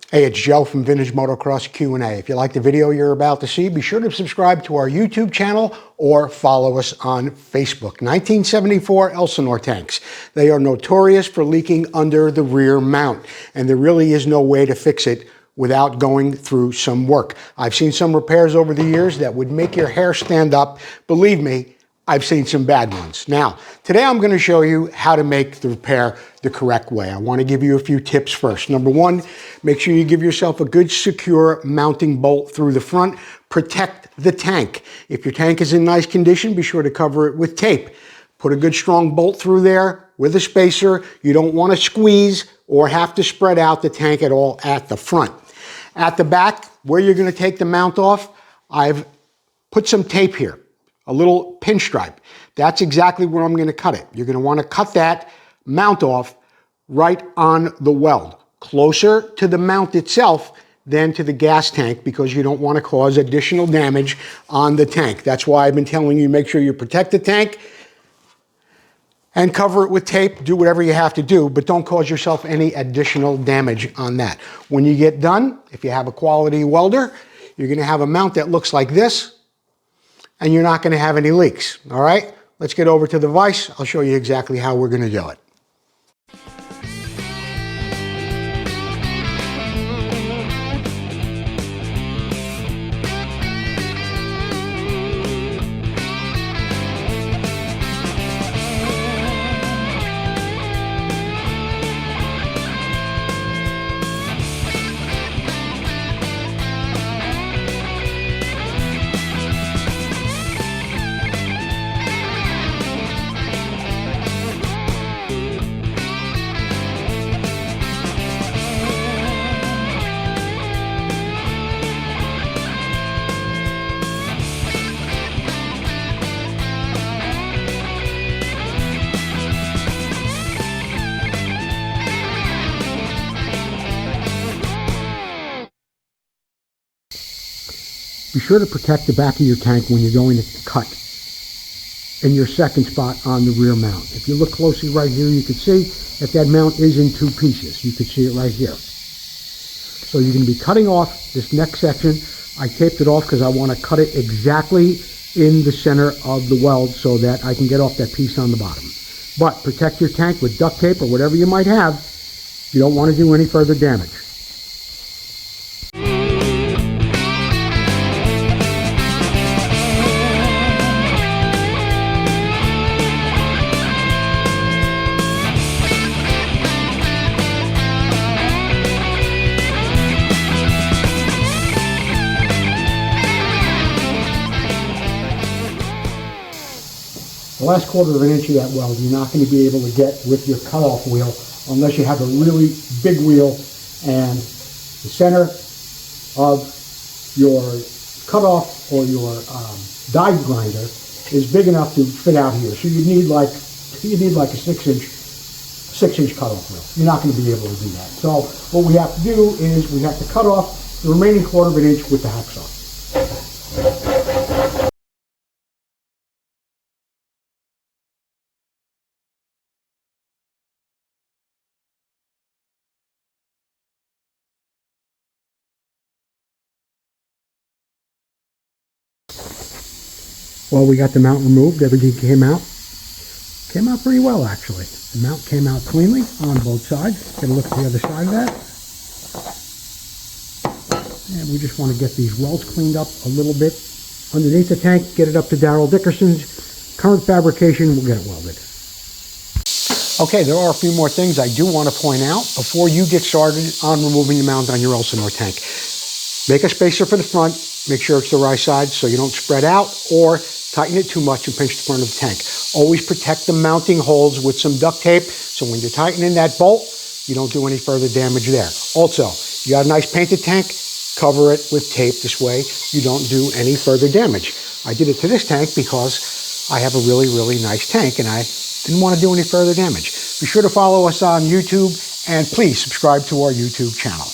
Hey, it's Joe from Vintage Motocross Q&A. If you like the video you're about to see, be sure to subscribe to our YouTube channel or follow us on Facebook. 1974 Elsinore tanks. They are notorious for leaking under the rear mount, and there really is no way to fix it without going through some work. I've seen some repairs over the years that would make your hair stand up. Believe me, I've seen some bad ones. Now, today I'm going to show you how to make the repair the correct way. I want to give you a few tips first. Number one, make sure you give yourself a good secure mounting bolt through the front. Protect the tank. If your tank is in nice condition, be sure to cover it with tape. Put a good strong bolt through there with a spacer. You don't want to squeeze or have to spread out the tank at all at the front. At the back, where you're going to take the mount off, I've put some tape here. A little pinstripe. That's exactly where I'm going to cut it. You're going to want to cut that mount off right on the weld, closer to the mount itself than to the gas tank, because you don't want to cause additional damage on the tank. That's why I've been telling you, make sure you protect the tank and cover it with tape. Do whatever you have to do, but don't cause yourself any additional damage on that. When you get done, if you have a quality welder, you're going to have a mount that looks like this, and you're not going to have any leaks. All right, let's get over to the vise. I'll show you exactly how we're going to do it. Be sure to protect the back of your tank when you're going to cut in your second spot on the rear mount. If you look closely right here, you can see that that mount is in two pieces. You can see it right here. So you're going to be cutting off this next section. I taped it off because I want to cut it exactly in the center of the weld so that I can get off that piece on the bottom. But protect your tank with duct tape or whatever you might have. You don't want to do any further damage. The last quarter of an inch of that weld you're not going to be able to get with your cutoff wheel unless you have a really big wheel, and the center of your cutoff or your die grinder is big enough to fit out here. So you need like a 6-inch cutoff wheel. You're not going to be able to do that. So what we have to do is we have to cut off the remaining quarter of an inch with the hacksaw. Well, we got the mount removed. Everything came out pretty well, actually. The mount came out cleanly on both sides. Get a look at the other side of that. And we just want to get these welds cleaned up a little bit underneath the tank, get it up to Darrell Dickerson's current fabrication. We'll get it welded. Okay, there are a few more things I do want to point out before you get started on removing the mount on your Elsinore tank. Make a spacer for the front. Make sure it's the right side so you don't spread out or tighten it too much and pinch the front of the tank. Always protect the mounting holes with some duct tape so when you're tightening that bolt, you don't do any further damage there. Also, you got a nice painted tank, cover it with tape. This way you don't do any further damage. I did it to this tank because I have a really, really nice tank and I didn't want to do any further damage. Be sure to follow us on YouTube and please subscribe to our YouTube channel.